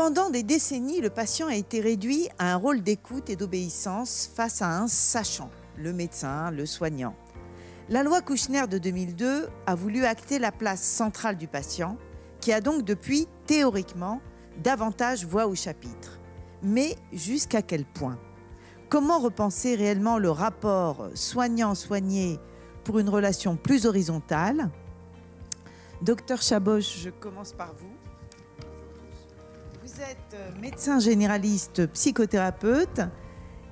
Pendant des décennies, le patient a été réduit à un rôle d'écoute et d'obéissance face à un sachant, le médecin, le soignant. La loi Kouchner de 2002 a voulu acter la place centrale du patient, qui a donc depuis, théoriquement, davantage voix au chapitre. Mais jusqu'à quel point? Comment repenser réellement le rapport soignant-soigné pour une relation plus horizontale? Docteur Chaboch, je commence par vous. Vous êtes médecin généraliste, psychothérapeute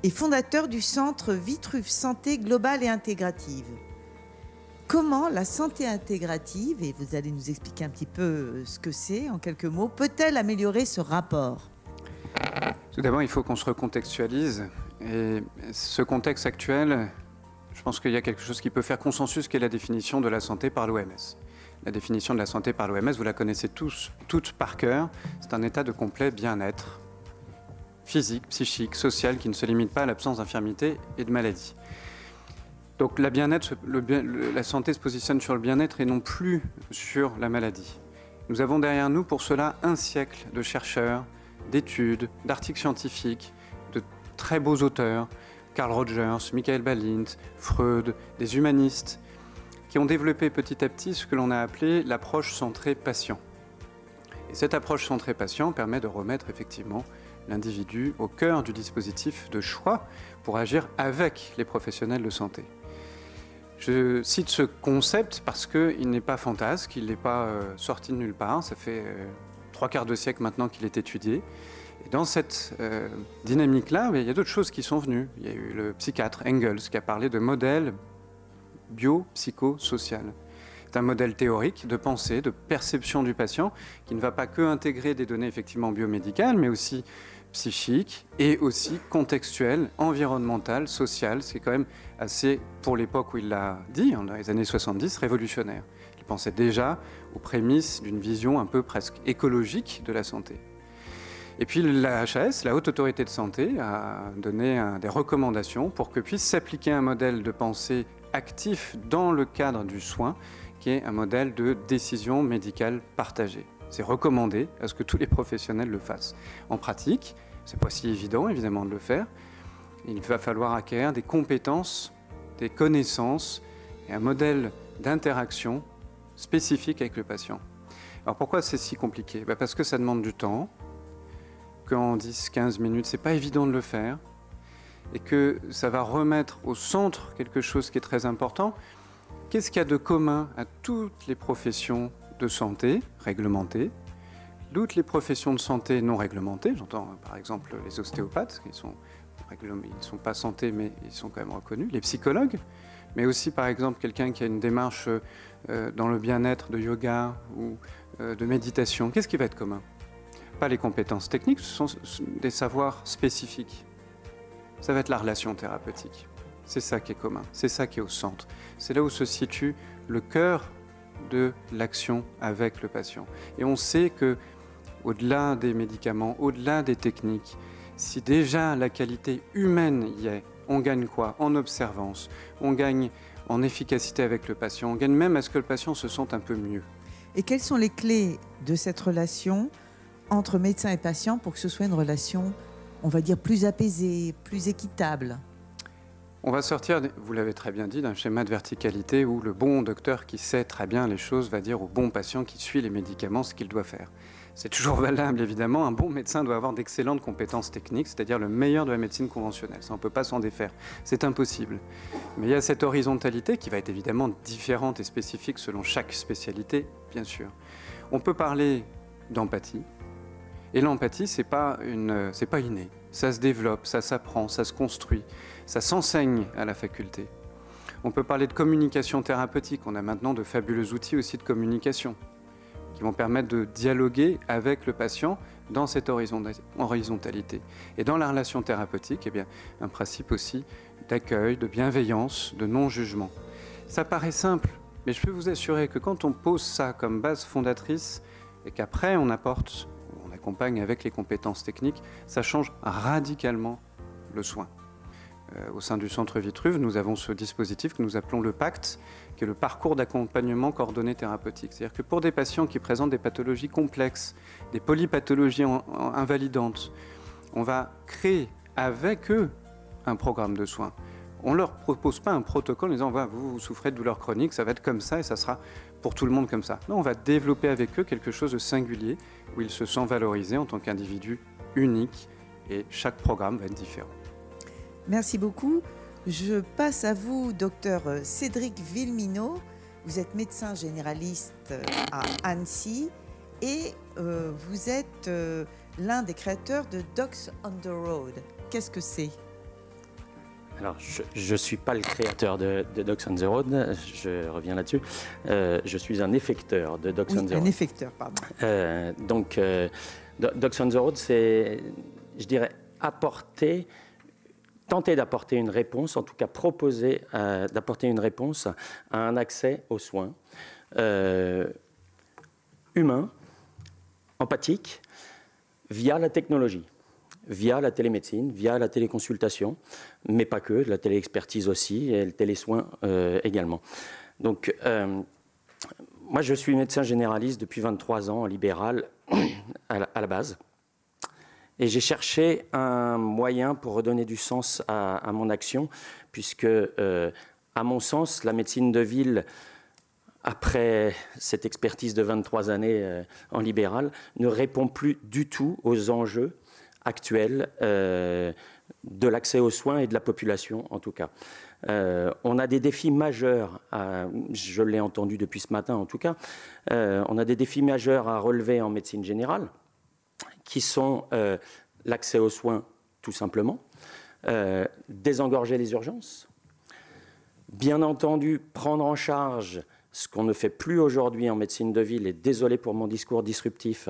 et fondateur du centre Vitruve Santé Globale et Intégrative. Comment la santé intégrative, et vous allez nous expliquer un petit peu ce que c'est en quelques mots, peut-elle améliorer ce rapport? Tout d'abord, il faut qu'on se recontextualise. Et ce contexte actuel, je pense qu'il y a quelque chose qui peut faire consensus, qui est la définition de la santé par l'OMS. La définition de la santé par l'OMS, vous la connaissez tous, toutes par cœur. C'est un état de complet bien-être physique, psychique, social, qui ne se limite pas à l'absence d'infirmité et de maladie. Donc la santé se positionne sur le bien-être et non plus sur la maladie. Nous avons derrière nous pour cela un siècle de chercheurs, d'études, d'articles scientifiques, de très beaux auteurs, Carl Rogers, Michael Balint, Freud, des humanistes, qui ont développé petit à petit ce que l'on a appelé l'approche centrée patient. Et cette approche centrée patient permet de remettre effectivement l'individu au cœur du dispositif de choix pour agir avec les professionnels de santé. Je cite ce concept parce qu'il n'est pas fantasque, il n'est pas sorti de nulle part, ça fait 3/4 de siècle maintenant qu'il est étudié. Et dans cette dynamique-là, il y a d'autres choses qui sont venues. Il y a eu le psychiatre Engels qui a parlé de modèle bio-psychosocial. C'est un modèle théorique de pensée, de perception du patient qui ne va pas que intégrer des données effectivement biomédicales, mais aussi psychiques et aussi contextuelles, environnementales, sociales. C'est quand même assez, pour l'époque où il l'a dit, dans les années 70, révolutionnaire. Il pensait déjà aux prémices d'une vision un peu presque écologique de la santé. Et puis la HAS, la Haute Autorité de Santé, a donné des recommandations pour que puisse s'appliquer un modèle de pensée actif dans le cadre du soin, qui est un modèle de décision médicale partagée. C'est recommandé à ce que tous les professionnels le fassent. En pratique, c'est pas si évident évidemment de le faire. Il va falloir acquérir des compétences, des connaissances et un modèle d'interaction spécifique avec le patient. Alors pourquoi c'est si compliqué? Parce que ça demande du temps, qu'en 10-15 minutes, c'est pas évident de le faire, et que ça va remettre au centre quelque chose qui est très important. Qu'est-ce qu'il y a de commun à toutes les professions de santé réglementées, toutes les professions de santé non réglementées? J'entends par exemple les ostéopathes, ils ne sont pas santé, mais ils sont quand même reconnus, les psychologues, mais aussi par exemple quelqu'un qui a une démarche dans le bien-être de yoga ou de méditation. Qu'est-ce qui va être commun? Pas les compétences techniques, ce sont des savoirs spécifiques. Ça va être la relation thérapeutique. C'est ça qui est commun, c'est ça qui est au centre. C'est là où se situe le cœur de l'action avec le patient. Et on sait que, au-delà des médicaments, au-delà des techniques, si déjà la qualité humaine y est, on gagne quoi? En observance, on gagne en efficacité avec le patient, on gagne même à ce que le patient se sente un peu mieux. Et quelles sont les clés de cette relation entre médecin et patient pour que ce soit une relation, on va dire, plus apaisée, plus équitable? On va sortir, vous l'avez très bien dit, d'un schéma de verticalité où le bon docteur qui sait très bien les choses va dire au bon patient qui suit les médicaments ce qu'il doit faire. C'est toujours valable, évidemment. Un bon médecin doit avoir d'excellentes compétences techniques, c'est-à-dire le meilleur de la médecine conventionnelle. Ça, on ne peut pas s'en défaire. C'est impossible. Mais il y a cette horizontalité qui va être évidemment différente et spécifique selon chaque spécialité, bien sûr. On peut parler d'empathie. Et l'empathie, c'est pas inné. Ça se développe, ça s'apprend, ça se construit, ça s'enseigne à la faculté. On peut parler de communication thérapeutique. On a maintenant de fabuleux outils aussi de communication qui vont permettre de dialoguer avec le patient dans cette horizontalité. Et dans la relation thérapeutique, eh bien, un principe aussi d'accueil, de bienveillance, de non-jugement. Ça paraît simple, mais je peux vous assurer que quand on pose ça comme base fondatrice et qu'après on apporte, on accompagne avec les compétences techniques, ça change radicalement le soin. Au sein du centre Vitruve, nous avons ce dispositif que nous appelons le PACT, qui est le parcours d'accompagnement coordonné thérapeutique. C'est-à-dire que pour des patients qui présentent des pathologies complexes, des polypathologies invalidantes, on va créer avec eux un programme de soins. On ne leur propose pas un protocole en disant vous souffrez de douleurs chroniques, ça va être comme ça et ça sera pour tout le monde comme ça. Non, on va développer avec eux quelque chose de singulier où ils se sentent valorisés en tant qu'individus uniques et chaque programme va être différent. Merci beaucoup. Je passe à vous, docteur Cédric Villeminot. Vous êtes médecin généraliste à Annecy et vous êtes l'un des créateurs de Docs on the Road. Qu'est-ce que c'est ? Alors, je ne suis pas le créateur de Docs on the Road, je reviens là-dessus. Je suis un effecteur de Docs on the Road. Un effecteur, pardon. Docs on the Road, c'est, je dirais, tenter d'apporter une réponse, en tout cas proposer d'apporter une réponse à un accès aux soins humain, empathique, via la technologie, via la télémédecine, via la téléconsultation, mais pas que, la téléexpertise aussi, et le télésoin également. Donc, moi, je suis médecin généraliste depuis 23 ans, en libéral, à la base. Et j'ai cherché un moyen pour redonner du sens à mon action, puisque, à mon sens, la médecine de ville, après cette expertise de 23 années en libéral, ne répond plus du tout aux enjeux actuels de l'accès aux soins et de la population, en tout cas. On a des défis majeurs, je l'ai entendu depuis ce matin en tout cas, on a des défis majeurs à relever en médecine générale, qui sont l'accès aux soins, tout simplement, désengorger les urgences, bien entendu prendre en charge ce qu'on ne fait plus aujourd'hui en médecine de ville, et désolé pour mon discours disruptif,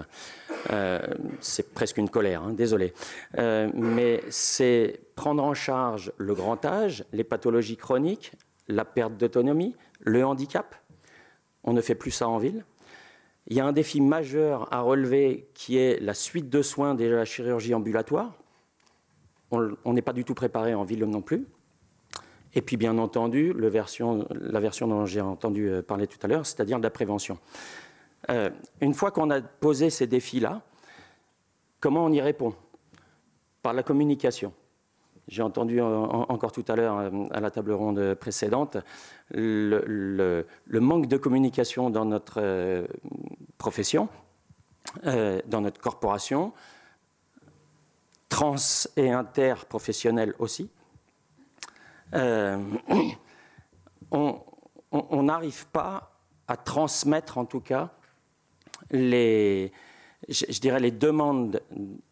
c'est presque une colère, hein, désolé, mais c'est prendre en charge le grand âge, les pathologies chroniques, la perte d'autonomie, le handicap. On ne fait plus ça en ville. Il y a un défi majeur à relever qui est la suite de soins de la chirurgie ambulatoire. On n'est pas du tout préparé en ville non plus. Et puis bien entendu, la version dont j'ai entendu parler tout à l'heure, c'est-à-dire de la prévention. Une fois qu'on a posé ces défis-là, comment on y répond? Par la communication. J'ai entendu encore tout à l'heure à la table ronde précédente le manque de communication dans notre profession, dans notre corporation, trans et interprofessionnelle aussi. On n'arrive pas à transmettre en tout cas je dirais les demandes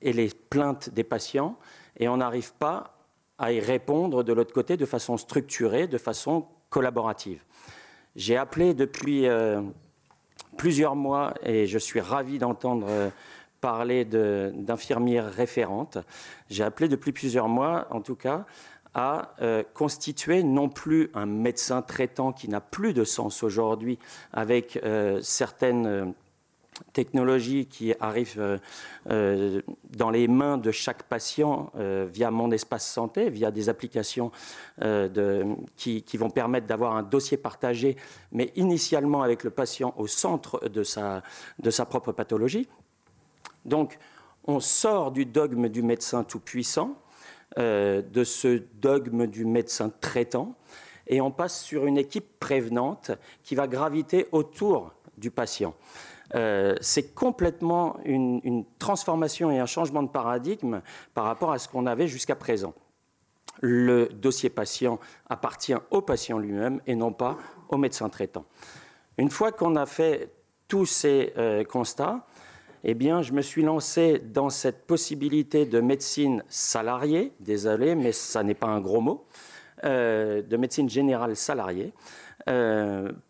et les plaintes des patients, et on n'arrive pas à y répondre de l'autre côté de façon structurée, de façon collaborative. J'ai appelé depuis plusieurs mois, et je suis ravi d'entendre parler d'infirmières référentes, j'ai appelé depuis plusieurs mois, en tout cas, à constituer non plus un médecin traitant qui n'a plus de sens aujourd'hui, avec certaines technologies qui arrivent dans les mains de chaque patient via Mon Espace Santé, via des applications qui vont permettre d'avoir un dossier partagé, mais initialement avec le patient au centre de sa propre pathologie. Donc, on sort du dogme du médecin tout-puissant, de ce dogme du médecin traitant, et on passe sur une équipe prévenante qui va graviter autour du patient. C'est complètement une transformation et un changement de paradigme par rapport à ce qu'on avait jusqu'à présent. Le dossier patient appartient au patient lui-même et non pas au médecin traitant. Une fois qu'on a fait tous ces constats, eh bien, je me suis lancé dans cette possibilité de médecine salariée, désolé, mais ça n'est pas un gros mot, de médecine générale salariée,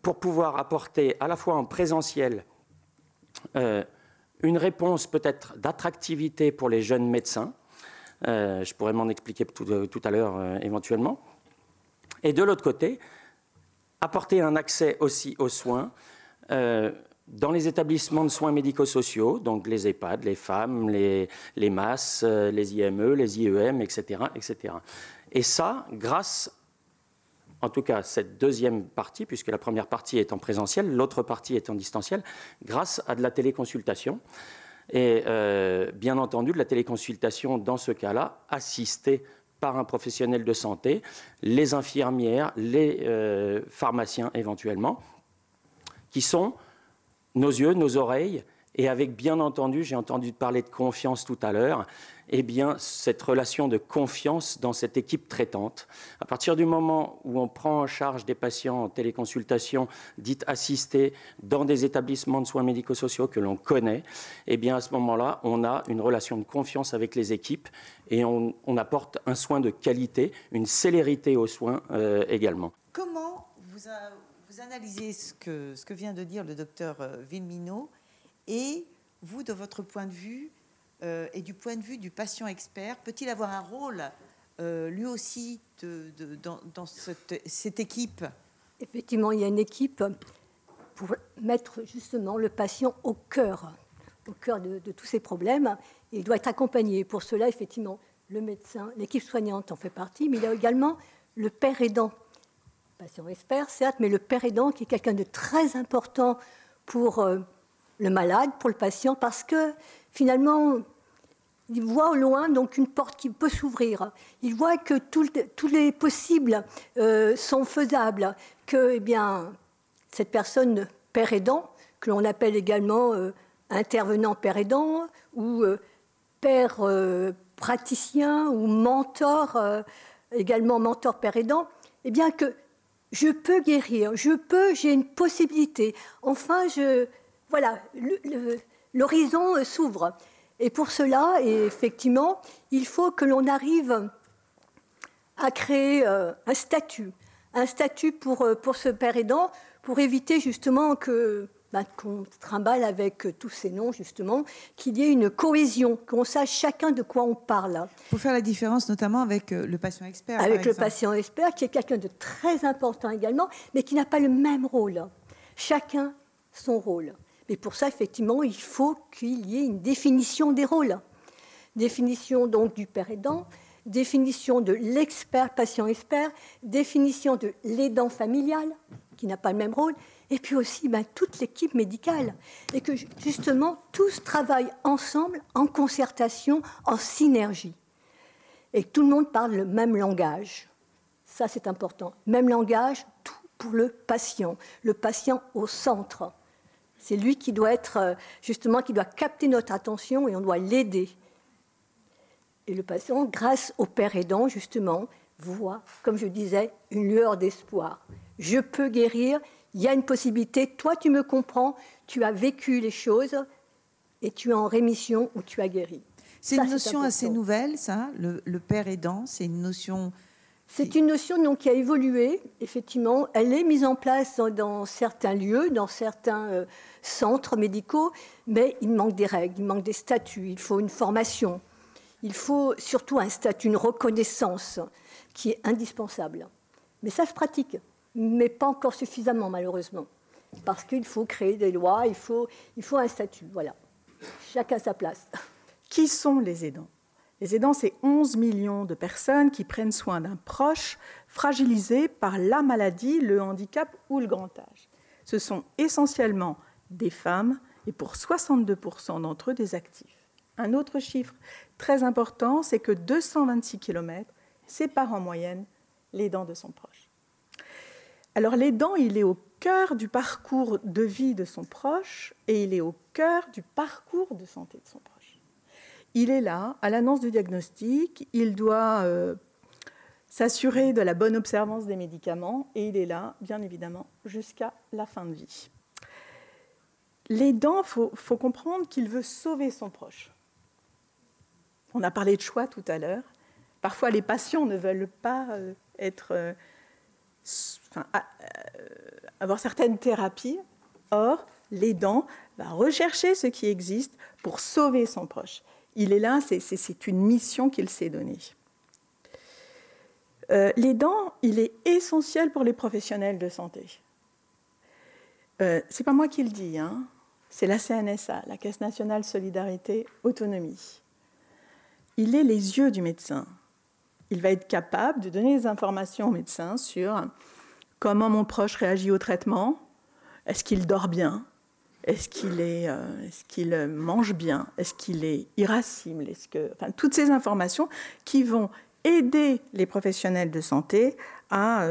pour pouvoir apporter à la fois en présentiel une réponse peut-être d'attractivité pour les jeunes médecins, je pourrais m'en expliquer tout à l'heure éventuellement, et de l'autre côté, apporter un accès aussi aux soins Dans les établissements de soins médico-sociaux, donc les EHPAD, les femmes, les MAS, les IME, les IEM, etc., etc. Et ça, grâce, en tout cas cette deuxième partie, puisque la première partie est en présentiel, l'autre partie est en distanciel, grâce à de la téléconsultation. Et bien entendu, de la téléconsultation, dans ce cas-là, assistée par un professionnel de santé, les infirmières, les pharmaciens éventuellement, qui sont nos yeux, nos oreilles, et avec, bien entendu, j'ai entendu parler de confiance tout à l'heure, eh bien, cette relation de confiance dans cette équipe traitante. À partir du moment où on prend en charge des patients en téléconsultation dites assistées dans des établissements de soins médico-sociaux que l'on connaît, eh bien, à ce moment-là, on a une relation de confiance avec les équipes et on apporte un soin de qualité, une célérité aux soins également. Comment vous analysez ce que vient de dire le docteur Villeminot et vous, de votre point de vue et du point de vue du patient expert, peut-il avoir un rôle lui aussi dans cette équipe? Effectivement, il y a une équipe pour mettre justement le patient au cœur de tous ces problèmes. Il doit être accompagné. Pour cela, effectivement, le médecin, l'équipe soignante en fait partie, mais il y a également le père aidant. Patient expert, certes, mais le père aidant qui est quelqu'un de très important pour le malade, pour le patient, parce que finalement, il voit au loin donc une porte qui peut s'ouvrir. Il voit que tous les possibles sont faisables, que eh bien, cette personne père aidant, que l'on appelle également intervenant père aidant, ou père praticien, ou mentor, également mentor père aidant, eh bien que je peux guérir, j'ai une possibilité. Enfin, voilà, l'horizon s'ouvre. Et pour cela, effectivement, il faut que l'on arrive à créer un statut pour ce père aidant, pour éviter justement qu'on trimballe avec tous ces noms, justement, qu'il y ait une cohésion, qu'on sache chacun de quoi on parle. Pour faire la différence notamment avec le patient expert. Avec le patient expert, qui est quelqu'un de très important également, mais qui n'a pas le même rôle. Chacun son rôle. Mais pour ça, effectivement, il faut qu'il y ait une définition des rôles. Définition donc du père aidant, définition de l'expert patient-expert, définition de l'aidant familial, qui n'a pas le même rôle, et puis aussi toute l'équipe médicale. Et que justement, tous travaillent ensemble, en concertation, en synergie. Et que tout le monde parle le même langage. Ça, c'est important. Même langage, tout pour le patient au centre. C'est lui qui doit être, justement, qui doit capter notre attention et on doit l'aider. Et le patient, grâce au père aidant, justement, voit, comme je disais, une lueur d'espoir. Je peux guérir, il y a une possibilité, toi tu me comprends, tu as vécu les choses et tu es en rémission ou tu as guéri. C'est une notion assez nouvelle, ça, le père aidant, c'est une notion... C'est une notion donc, qui a évolué, effectivement. Elle est mise en place dans certains lieux, dans certains centres médicaux, mais il manque des règles, il manque des statuts, il faut une formation. Il faut surtout un statut, une reconnaissance qui est indispensable. Mais ça se pratique, mais pas encore suffisamment, malheureusement. Parce qu'il faut créer des lois, il faut un statut, voilà. Chacun à sa place. Qui sont les aidants ? Les aidants, c'est 11 millions de personnes qui prennent soin d'un proche fragilisé par la maladie, le handicap ou le grand âge. Ce sont essentiellement des femmes et pour 62% d'entre eux, des actifs. Un autre chiffre très important, c'est que 226 km séparent en moyenne l'aidant de son proche. Alors l'aidant, il est au cœur du parcours de vie de son proche et il est au cœur du parcours de santé de son proche. Il est là, à l'annonce du diagnostic, il doit s'assurer de la bonne observance des médicaments et il est là, bien évidemment, jusqu'à la fin de vie. L'aidant, il faut comprendre qu'il veut sauver son proche. On a parlé de choix tout à l'heure. Parfois, les patients ne veulent pas avoir certaines thérapies. Or, l'aidant va rechercher ce qui existe pour sauver son proche. Il est là, c'est une mission qu'il s'est donnée. L'aidant, il est essentiel pour les professionnels de santé. Ce n'est pas moi qui le dis, hein. c'est la CNSA, la Caisse nationale solidarité autonomie. Il est les yeux du médecin. Il va être capable de donner des informations au médecin sur comment mon proche réagit au traitement, est-ce qu'il dort bien, est-ce qu'il mange bien, est-ce qu'il est irascible, enfin, toutes ces informations qui vont aider les professionnels de santé à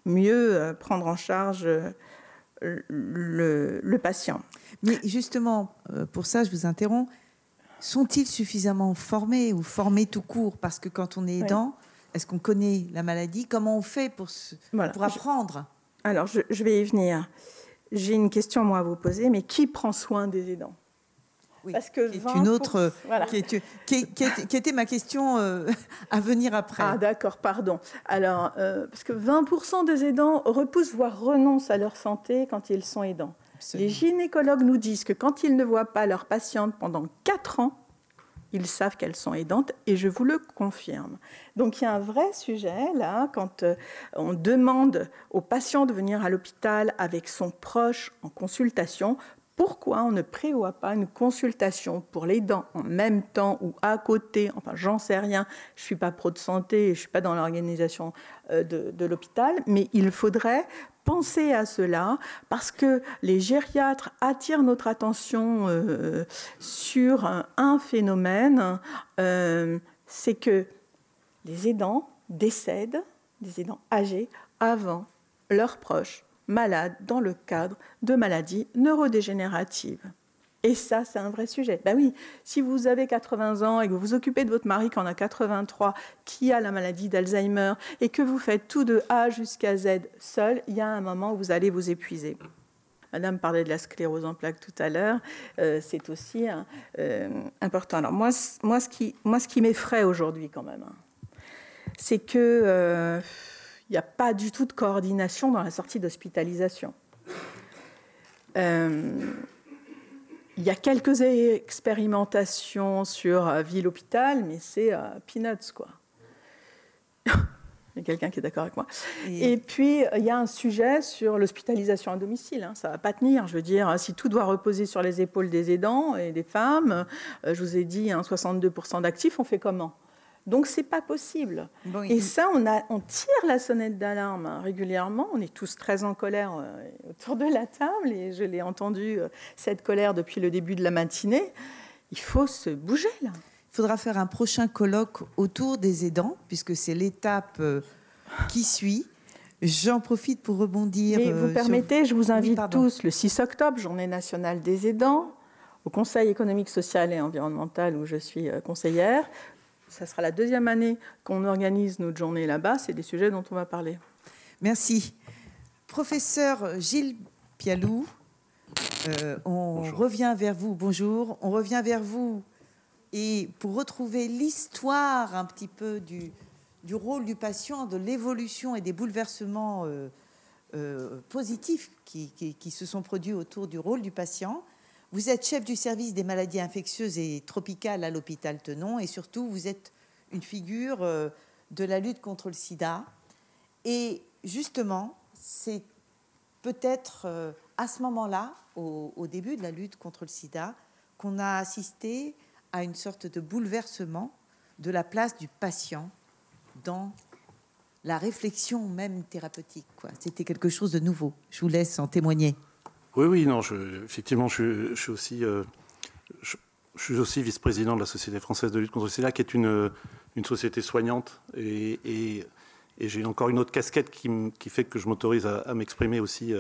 mieux prendre en charge le patient. Mais justement, pour ça, je vous interromps. Sont-ils suffisamment formés ou formés tout court? Parce que quand on est aidant, est-ce qu'on connaît la maladie? Comment on fait pour apprendre? Alors, je vais y venir. J'ai une question, moi, à vous poser, mais qui prend soin des aidants? Oui, parce que qui est une autre, voilà. qui était ma question à venir après. Ah d'accord, pardon. Alors, parce que 20% des aidants repoussent, voire renoncent à leur santé quand ils sont aidants. Absolument. Les gynécologues nous disent que quand ils ne voient pas leurs patientes pendant 4 ans, ils savent qu'elles sont aidantes, et je vous le confirme. Donc il y a un vrai sujet, là, quand on demande aux patients de venir à l'hôpital avec son proche en consultation. Pourquoi on ne prévoit pas une consultation pour les dents en même temps ou à côté? Enfin, j'en sais rien. Je ne suis pas pro de santé, je ne suis pas dans l'organisation de l'hôpital, mais il faudrait penser à cela parce que les gériatres attirent notre attention sur un phénomène, c'est que les aidants décèdent, des aidants âgés, avant leurs proches malades dans le cadre de maladies neurodégénératives. Et ça, c'est un vrai sujet. Ben oui, si vous avez 80 ans et que vous vous occupez de votre mari qui en a 83, qui a la maladie d'Alzheimer, et que vous faites tout de A jusqu'à Z seul, il y a un moment où vous allez vous épuiser. Madame parlait de la sclérose en plaques tout à l'heure, c'est aussi important. Alors moi, ce qui m'effraie aujourd'hui quand même, c'est que il n'y a pas du tout de coordination dans la sortie d'hospitalisation. Il y a quelques expérimentations sur ville-hôpital, mais c'est peanuts, quoi. Il y a quelqu'un qui est d'accord avec moi. Et puis, il y a un sujet sur l'hospitalisation à domicile. Ça ne va pas tenir. Je veux dire, si tout doit reposer sur les épaules des aidants et des femmes, je vous ai dit, 62% d'actifs, on fait comment ? Donc, ce n'est pas possible. Bon, et ça, on tire la sonnette d'alarme régulièrement. On est tous très en colère autour de la table. Et je l'ai entendu, cette colère, depuis le début de la matinée. Il faut se bouger, là. Il faudra faire un prochain colloque autour des aidants, puisque c'est l'étape qui suit. J'en profite pour rebondir. Mais vous permettez, je vous invite tous, le 6 octobre, Journée nationale des aidants, au Conseil économique, social et environnemental, où je suis conseillère. Ça sera la 2e année qu'on organise notre journée là-bas. C'est des sujets dont on va parler. Merci. Professeur Gilles Pialou, Bonjour. Revient vers vous. Bonjour. On revient vers vous et pour retrouver l'histoire un petit peu du rôle du patient, de l'évolution et des bouleversements positifs qui se sont produits autour du rôle du patient. Vous êtes chef du service des maladies infectieuses et tropicales à l'hôpital Tenon et surtout, vous êtes une figure de la lutte contre le sida. Et justement, c'est peut-être à ce moment-là, au début de la lutte contre le sida, qu'on a assisté à une sorte de bouleversement de la place du patient dans la réflexion même thérapeutique, quoi. C'était quelque chose de nouveau. Je vous laisse en témoigner. Oui, non, effectivement, je suis aussi vice-président de la Société française de lutte contre le sida, qui est une société soignante. Et j'ai encore une autre casquette qui fait que je m'autorise à m'exprimer aussi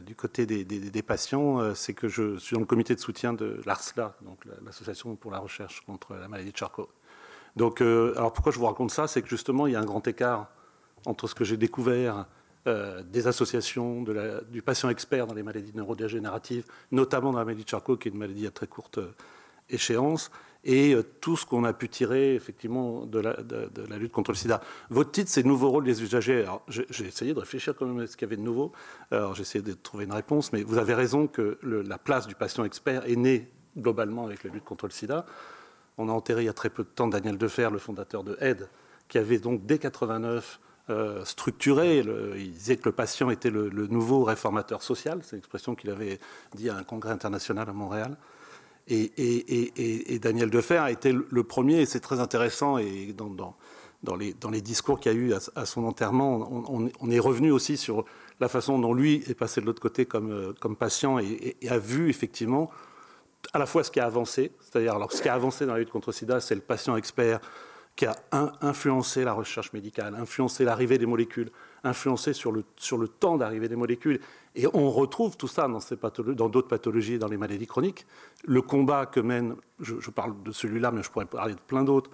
du côté des patients. C'est que je suis dans le comité de soutien de l'ARSLA, donc l'Association pour la recherche contre la maladie de Charcot. Donc, alors pourquoi je vous raconte ça? C'est que justement, il y a un grand écart entre ce que j'ai découvert des associations, du patient expert dans les maladies neurodégénératives, notamment dans la maladie de Charcot, qui est une maladie à très courte échéance, et tout ce qu'on a pu tirer effectivement de la lutte contre le sida. Votre titre, c'est « Nouveau rôle des usagers ». Alors, j'ai essayé de réfléchir quand même à ce qu'il y avait de nouveau. Alors, j'ai essayé de trouver une réponse, mais vous avez raison que la place du patient expert est née globalement avec la lutte contre le sida. On a enterré il y a très peu de temps Daniel Defer, le fondateur de AID, qui avait donc dès 89 structuré. Il disait que le patient était le nouveau réformateur social. C'est l'expression qu'il avait dit à un congrès international à Montréal. Et Daniel Defer a été le premier, et c'est très intéressant, et dans les discours qu'il y a eu à son enterrement, on est revenu aussi sur la façon dont lui est passé de l'autre côté comme patient et a vu effectivement à la fois ce qui a avancé, c'est-à-dire alors ce qui a avancé dans la lutte contre le sida, c'est le patient expert qui a influencé la recherche médicale, influencé l'arrivée des molécules, influencé sur le temps d'arrivée des molécules. Et on retrouve tout ça dans d'autres pathologies, dans les maladies chroniques. Le combat que mène, je parle de celui-là, mais je pourrais parler de plein d'autres,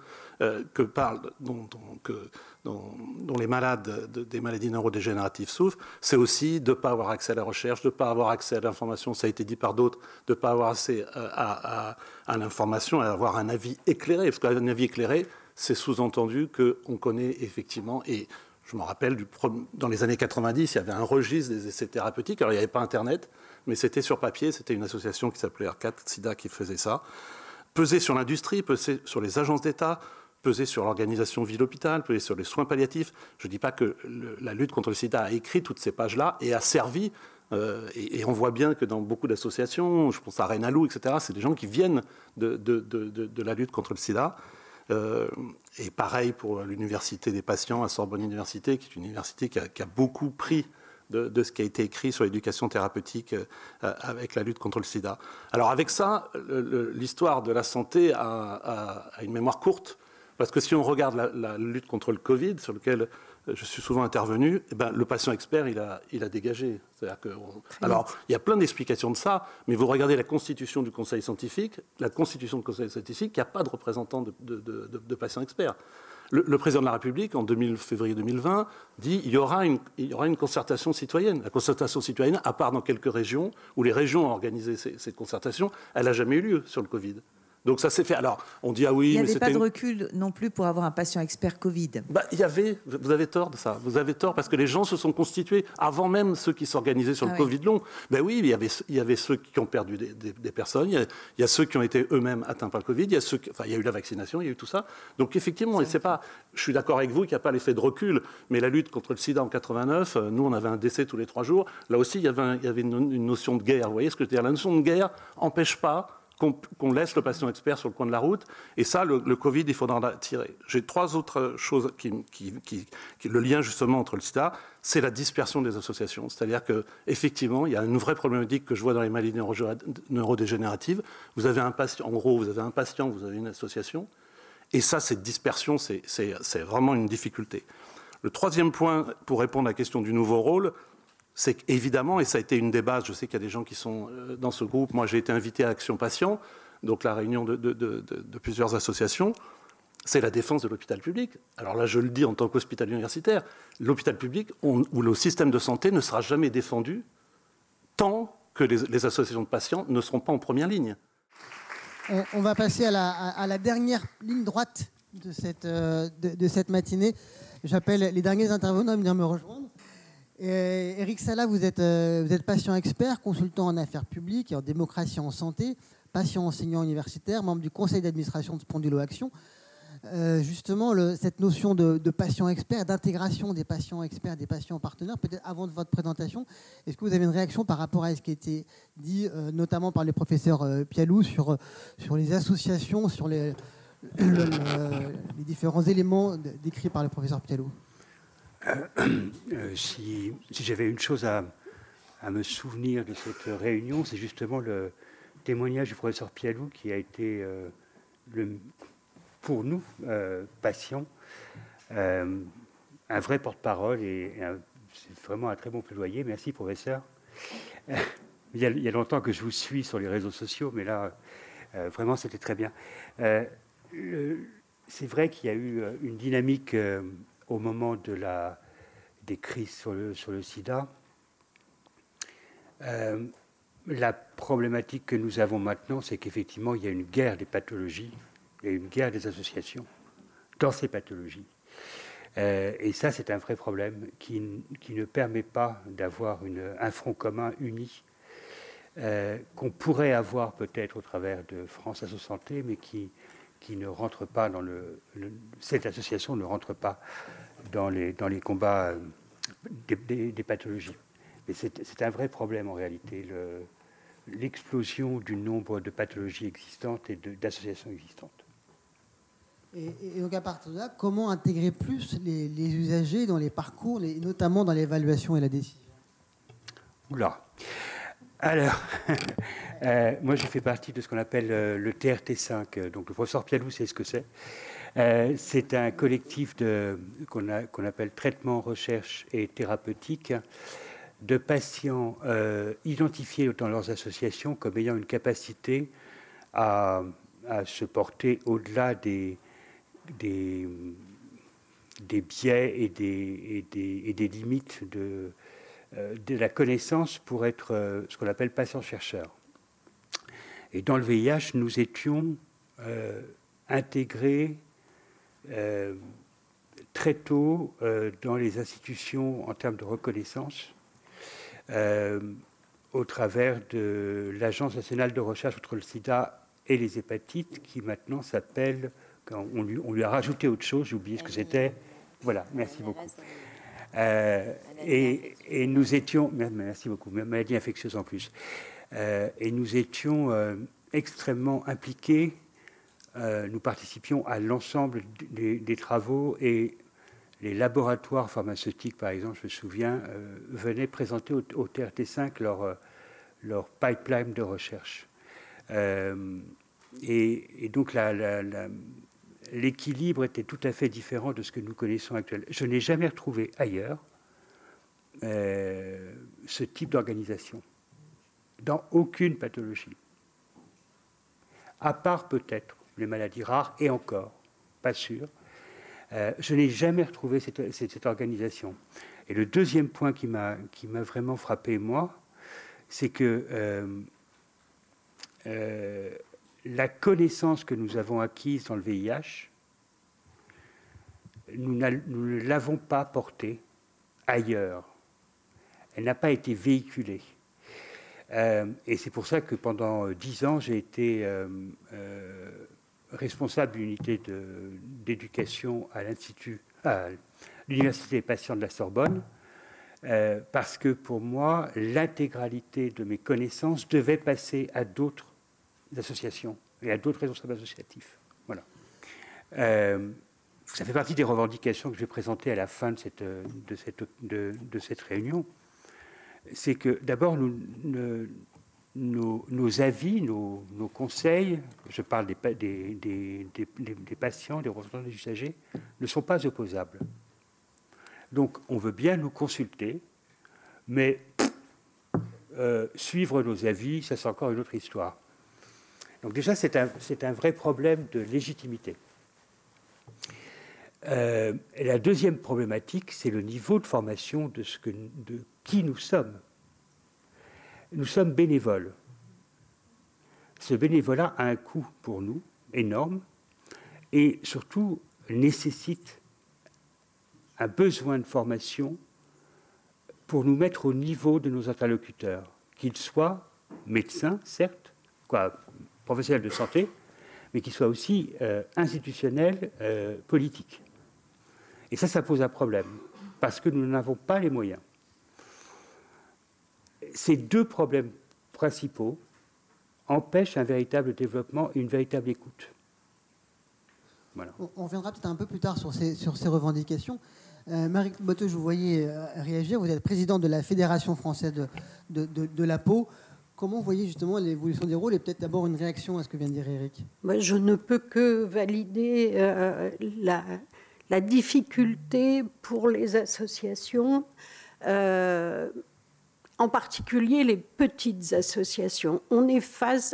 dont les malades des maladies neurodégénératives souffrent, c'est aussi de ne pas avoir accès à la recherche, de ne pas avoir accès à l'information, ça a été dit par d'autres, de ne pas avoir accès à l'information, à avoir un avis éclairé. Parce qu'un avis éclairé, c'est sous-entendu qu'on connaît effectivement, et je me rappelle, dans les années 90, il y avait un registre des essais thérapeutiques. Alors, il n'y avait pas Internet, mais c'était sur papier. C'était une association qui s'appelait R4-SIDA qui faisait ça. Peser sur l'industrie, peser sur les agences d'État, peser sur l'organisation vie-l'hôpital, peser sur les soins palliatifs. Je ne dis pas que la lutte contre le sida a écrit toutes ces pages-là et a servi. Et on voit bien que dans beaucoup d'associations, je pense à Renalou, etc., c'est des gens qui viennent de la lutte contre le sida. Et pareil pour l'université des patients à Sorbonne Université, qui est une université qui a beaucoup pris de ce qui a été écrit sur l'éducation thérapeutique avec la lutte contre le sida. Alors avec ça, l'histoire de la santé a une mémoire courte, parce que si on regarde la lutte contre le Covid, sur lequel je suis souvent intervenu, eh ben, le patient expert, il a dégagé. C'est-à-dire que alors, il y a plein d'explications de ça, mais vous regardez la constitution du Conseil scientifique, il n'y a pas de représentant de patients experts. Le président de la République, en février 2020, dit qu'il y aura une concertation citoyenne. La concertation citoyenne, à part dans quelques régions, où les régions ont organisé cette concertation, elle n'a jamais eu lieu sur le Covid. Donc ça s'est fait. Alors, on dit ah oui, il n'y mais avait pas de recul non plus pour avoir un patient expert Covid. Vous avez tort de ça. Vous avez tort parce que les gens se sont constitués avant même ceux qui s'organisaient sur le Covid long. Ben oui, il y avait ceux qui ont perdu des personnes. Il y a ceux qui ont été eux-mêmes atteints par le Covid. Il y a eu la vaccination, il y a eu tout ça. Donc effectivement, et c'est pas. Je suis d'accord avec vous qu'il n'y a pas l'effet de recul, mais la lutte contre le sida en 89, nous on avait un décès tous les 3 jours. Là aussi, il y avait une notion de guerre. Vous voyez ce que je veux dire ? La notion de guerre n'empêche pas qu'on laisse le patient expert sur le coin de la route. Et ça, le Covid, il faudra en tirer. J'ai 3 autres choses le lien justement entre le sida, c'est la dispersion des associations. C'est-à-dire qu'effectivement, il y a une vraie problématique que je vois dans les maladies neurodégénératives. Vous avez un patient, en gros, vous avez une association. Et ça, cette dispersion, c'est vraiment une difficulté. Le 3e point, pour répondre à la question du nouveau rôle, c'est qu'évidemment, et ça a été une des bases, je sais qu'il y a des gens qui sont dans ce groupe, moi j'ai été invité à Action Patient, donc la réunion de plusieurs associations, c'est la défense de l'hôpital public. Alors là, je le dis en tant qu'hôpital universitaire, l'hôpital public ou le système de santé ne sera jamais défendu tant que les associations de patients ne seront pas en première ligne. On va passer à la dernière ligne droite de cette matinée. J'appelle les derniers intervenants à venir me rejoindre. Éric Sala, vous êtes patient expert, consultant en affaires publiques et en démocratie en santé, patient enseignant universitaire, membre du conseil d'administration de Spondylo Action. Justement, cette notion de patient expert, d'intégration des patients experts, des patients partenaires, peut-être avant de votre présentation, est-ce que vous avez une réaction par rapport à ce qui a été dit, notamment par le professeur Pialou, sur les associations, sur les différents éléments décrits par le professeur Pialou? Si j'avais une chose à me souvenir de cette réunion, c'est justement le témoignage du professeur Pialou qui a été, pour nous, patients, un vrai porte-parole et c'est vraiment un très bon plaidoyer. Merci, professeur. Il y a longtemps que je vous suis sur les réseaux sociaux, mais là, vraiment, c'était très bien. C'est vrai qu'il y a eu une dynamique au moment des crises sur le sida. La problématique que nous avons maintenant, c'est qu'effectivement, il y a une guerre des pathologies, il y a une guerre des associations dans ces pathologies. Et ça, c'est un vrai problème qui ne permet pas d'avoir un front commun uni, qu'on pourrait avoir peut-être au travers de France Asso Santé, mais qui ne rentre pas dans cette association ne rentre pas dans les combats des pathologies. Mais c'est un vrai problème en réalité, l'explosion du nombre de pathologies existantes et d'associations existantes. Et donc à partir de là, comment intégrer plus les usagers dans les parcours, notamment dans l'évaluation et la décision? Oula. Alors, moi j'ai fait partie de ce qu'on appelle le TRT5. Donc le professeur Pialou sait ce que c'est. C'est un collectif qu'on appelle traitement, recherche et thérapeutique de patients identifiés dans leurs associations comme ayant une capacité à se porter au-delà des biais et des limites de la connaissance pour être ce qu'on appelle patient-chercheur. Et dans le VIH, nous étions intégrés très tôt dans les institutions en termes de reconnaissance au travers de l'Agence nationale de recherche contre le sida et les hépatites, qui maintenant s'appelle, on lui a rajouté autre chose, j'ai oublié ce que c'était. Voilà, merci beaucoup. Et nous étions, merci beaucoup, maladie infectieuse en plus, et nous étions extrêmement impliqués, nous participions à l'ensemble des travaux, et les laboratoires pharmaceutiques, par exemple, je me souviens, venaient présenter au TRT5 leur pipeline de recherche. Et donc l'équilibre était tout à fait différent de ce que nous connaissons actuellement. Je n'ai jamais retrouvé ailleurs ce type d'organisation, dans aucune pathologie, à part peut-être les maladies rares, et encore, pas sûr. Je n'ai jamais retrouvé cette organisation. Et le deuxième point qui m'a vraiment frappé, moi, c'est que la connaissance que nous avons acquise dans le VIH, nous ne l'avons pas portée ailleurs. Elle n'a pas été véhiculée. Et c'est pour ça que pendant 10 ans, j'ai été responsable d'une unité d'éducation à l'Université des patients de la Sorbonne, parce que pour moi, l'intégralité de mes connaissances devait passer à d'autres associations et à d'autres responsables associatifs. Voilà. Ça fait partie des revendications que j'ai présentées à la fin de cette réunion. C'est que d'abord, nos avis, nos conseils, je parle des patients, des représentants des usagers, ne sont pas opposables. Donc, on veut bien nous consulter, mais suivre nos avis, ça c'est encore une autre histoire. Donc déjà, c'est un vrai problème de légitimité. Et la deuxième problématique, c'est le niveau de formation de qui nous sommes. Nous sommes bénévoles. Ce bénévolat a un coût pour nous énorme et surtout nécessite un besoin de formation pour nous mettre au niveau de nos interlocuteurs, qu'ils soient médecins, certes, professionnels de santé, mais qu'ils soient aussi institutionnels, politiques. Et ça pose un problème, parce que nous n'avons pas les moyens. Ces deux problèmes principaux empêchent un véritable développement et une véritable écoute. Voilà. On reviendra peut-être un peu plus tard sur ces revendications. Marie Botteux, je vous voyais réagir. Vous êtes présidente de la Fédération française de la peau. Comment vous voyez justement l'évolution des rôles et peut-être d'abord une réaction à ce que vient de dire Eric? Moi, je ne peux que valider la difficulté pour les associations, en particulier les petites associations.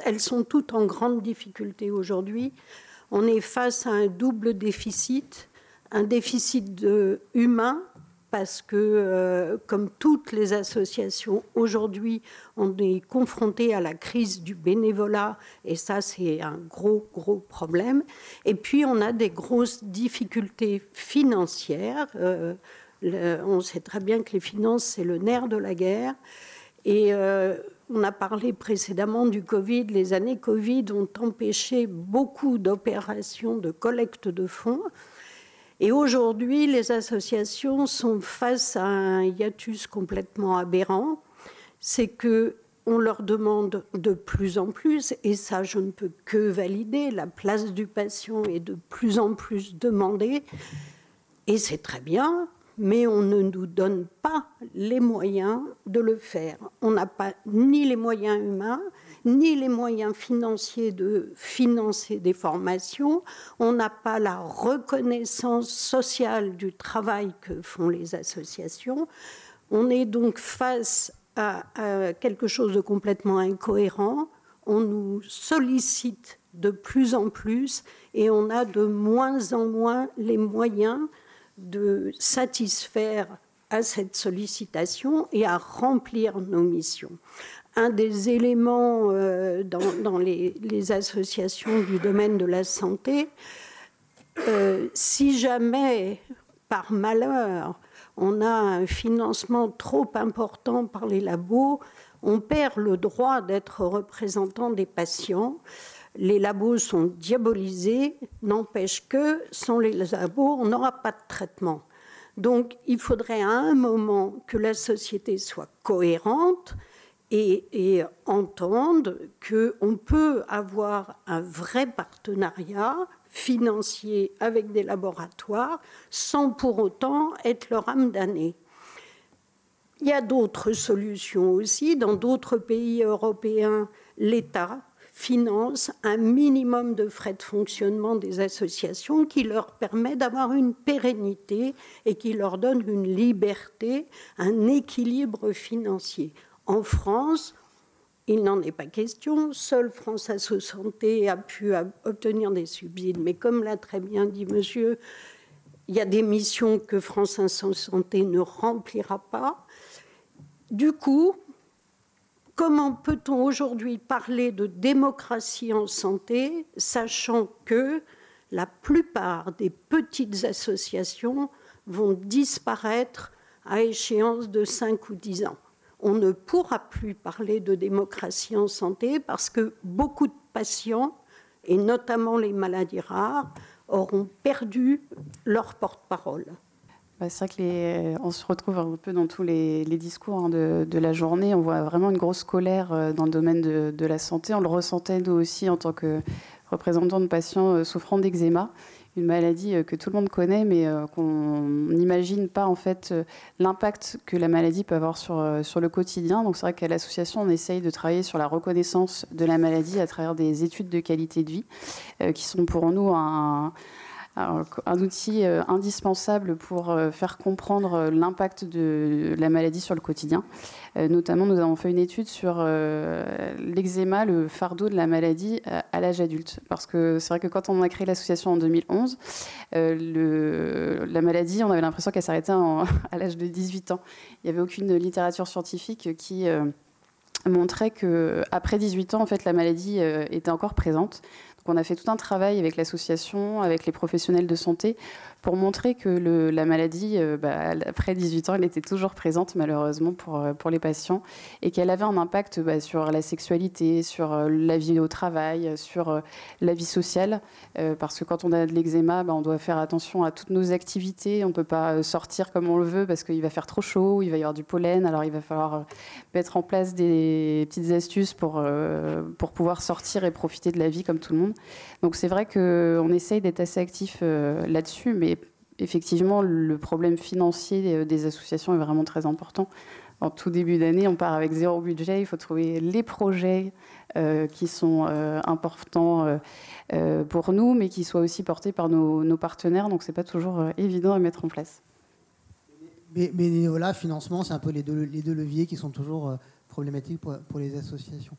Elles sont toutes en grande difficulté aujourd'hui. On est face à un double déficit, un déficit humain, parce que, comme toutes les associations aujourd'hui, on est confronté à la crise du bénévolat, et ça, c'est un gros problème. Et puis, on a des grosses difficultés financières. On sait très bien que les finances, c'est le nerf de la guerre. Et on a parlé précédemment du Covid. Les années Covid ont empêché beaucoup d'opérations de collecte de fonds. Et aujourd'hui, les associations sont face à un hiatus complètement aberrant. C'est qu'on leur demande de plus en plus, et ça je ne peux que valider, la place du patient est de plus en plus demandée, et c'est très bien, mais on ne nous donne pas les moyens de le faire. On n'a pas ni les moyens humains, ni les moyens financiers de financer des formations. On n'a pas la reconnaissance sociale du travail que font les associations. On est donc face à quelque chose de complètement incohérent. On nous sollicite de plus en plus et on a de moins en moins les moyens de satisfaire à cette sollicitation et à remplir nos missions. Un des éléments dans les associations du domaine de la santé, si jamais, par malheur, on a un financement trop important par les labos, on perd le droit d'être représentant des patients. Les labos sont diabolisés, n'empêche que sans les labos, on n'aura pas de traitement. Donc il faudrait à un moment que la société soit cohérente et entende qu'on peut avoir un vrai partenariat financier avec des laboratoires sans pour autant être leur âme damnée. Il y a d'autres solutions aussi. Dans d'autres pays européens, l'État finance un minimum de frais de fonctionnement des associations qui leur permet d'avoir une pérennité et qui leur donne une liberté, un équilibre financier. En France, il n'en est pas question. Seule France Asso Santé a pu obtenir des subsides. Mais comme l'a très bien dit monsieur, il y a des missions que France Asso Santé ne remplira pas. Du coup, comment peut-on aujourd'hui parler de démocratie en santé, sachant que la plupart des petites associations vont disparaître à échéance de 5 ou 10 ans? On ne pourra plus parler de démocratie en santé parce que beaucoup de patients, et notamment les maladies rares, auront perdu leur porte-parole. C'est vrai qu'on se retrouve un peu dans tous les discours de la journée. On voit vraiment une grosse colère dans le domaine de la santé. On le ressentait nous aussi en tant que représentants de patients souffrant d'eczéma, une maladie que tout le monde connaît, mais qu'on n'imagine pas en fait l'impact que la maladie peut avoir sur le quotidien. Donc c'est vrai qu'à l'association, on essaye de travailler sur la reconnaissance de la maladie à travers des études de qualité de vie qui sont pour nous un outil indispensable pour faire comprendre l'impact de la maladie sur le quotidien. Notamment, nous avons fait une étude sur l'eczéma, le fardeau de la maladie à l'âge adulte. Parce que c'est vrai que quand on a créé l'association en 2011, la maladie, on avait l'impression qu'elle s'arrêtait à l'âge de 18 ans. Il n'y avait aucune littérature scientifique qui montrait qu'après 18 ans, en fait, la maladie était encore présente. On a fait tout un travail avec l'association, avec les professionnels de santé, pour montrer que la maladie, après 18 ans, elle était toujours présente, malheureusement, pour les patients, et qu'elle avait un impact sur la sexualité, sur la vie au travail, sur la vie sociale, parce que quand on a de l'eczéma, on doit faire attention à toutes nos activités, on ne peut pas sortir comme on le veut, parce qu'il va faire trop chaud, il va y avoir du pollen, alors il va falloir mettre en place des petites astuces pour pouvoir sortir et profiter de la vie comme tout le monde. Donc c'est vrai qu'on essaye d'être assez actif là-dessus, mais effectivement, le problème financier des associations est vraiment très important. En tout début d'année, on part avec 0 budget, il faut trouver les projets qui sont importants pour nous, mais qui soient aussi portés par nos partenaires, donc c'est pas toujours évident à mettre en place. Mais voilà, financement, c'est un peu les deux leviers qui sont toujours problématiques pour les associations.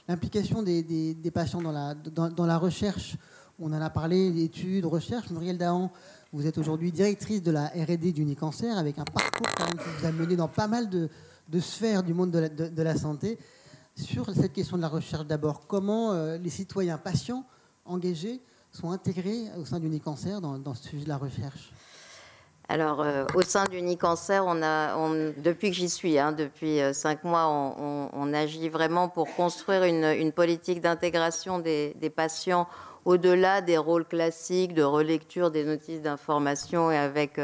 L'implication des patients dans la recherche, on en a parlé, études, recherche. Muriel Dahan, vous êtes aujourd'hui directrice de la R&D d'Unicancer, avec un parcours quand même qui vous a mené dans pas mal de sphères du monde de la santé. Sur cette question de la recherche d'abord, comment les citoyens patients engagés sont intégrés au sein d'Unicancer dans ce sujet de la recherche? Alors, au sein d'Unicancer, depuis que j'y suis, depuis 5 mois, on agit vraiment pour construire une politique d'intégration des patients au-delà des rôles classiques de relecture des notices d'information et avec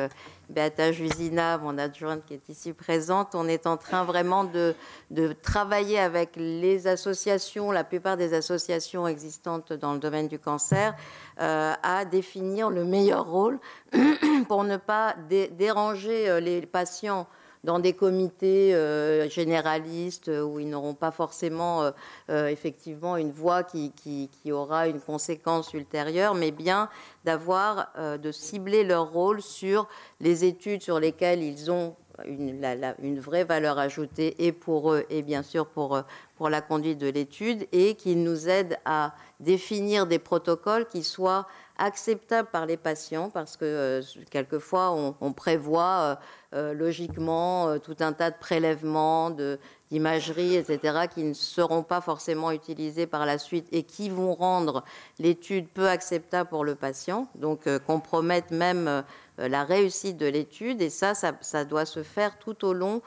Beata Jusina, mon adjointe qui est ici présente, on est en train vraiment de travailler avec les associations, la plupart des associations existantes dans le domaine du cancer, à définir le meilleur rôle pour ne pas déranger les patients dans des comités généralistes où ils n'auront pas forcément effectivement une voix qui aura une conséquence ultérieure, mais bien de cibler leur rôle sur les études sur lesquelles ils ont une vraie valeur ajoutée et pour eux et bien sûr pour la conduite de l'étude, et qu'ils nous aident à définir des protocoles qui soient acceptables par les patients, parce que quelquefois on prévoit logiquement tout un tas de prélèvements, d'imagerie, etc., qui ne seront pas forcément utilisés par la suite et qui vont rendre l'étude peu acceptable pour le patient, donc compromettent même la réussite de l'étude. Et ça doit se faire tout au long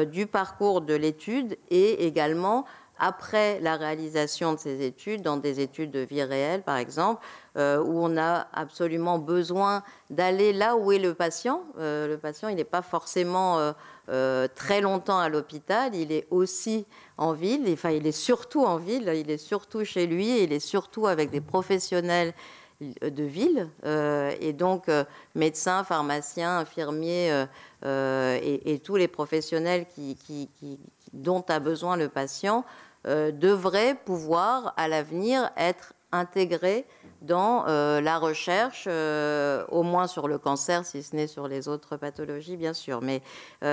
du parcours de l'étude et également après la réalisation de ces études, dans des études de vie réelle, par exemple, où on a absolument besoin d'aller là où est le patient. Le patient, il n'est pas forcément très longtemps à l'hôpital, il est aussi en ville, enfin, il est surtout en ville, il est surtout chez lui, et il est surtout avec des professionnels de ville, et donc médecins, pharmaciens, infirmiers et tous les professionnels dont a besoin le patient devraient pouvoir à l'avenir être intégrés dans la recherche, au moins sur le cancer, si ce n'est sur les autres pathologies, bien sûr. Mais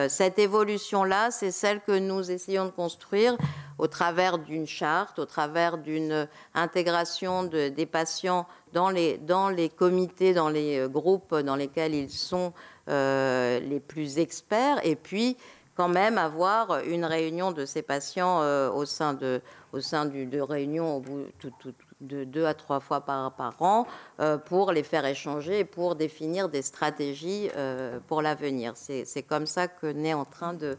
cette évolution-là, c'est celle que nous essayons de construire au travers d'une charte, au travers d'une intégration des patients dans les comités, dans les groupes dans lesquels ils sont les plus experts, et puis quand même avoir une réunion de ces patients au sein de réunions au bout de 2 à 3 fois par an pour les faire échanger et pour définir des stratégies pour l'avenir. C'est comme ça qu'on est en train de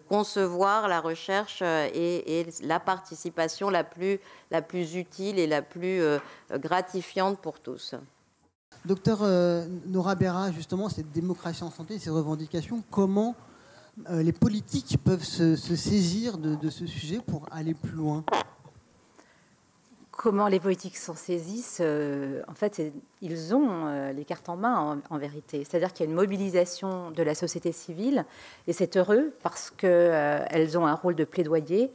concevoir la recherche et la participation la plus utile et la plus gratifiante pour tous. Docteur Nora Berra, justement, cette démocratie en santé, ces revendications, comment les politiques peuvent se saisir de ce sujet pour aller plus loin? Comment les politiques s'en saisissent? En fait, ils ont les cartes en main, en vérité. C'est-à-dire qu'il y a une mobilisation de la société civile, et c'est heureux parce qu'elles ont un rôle de plaidoyer.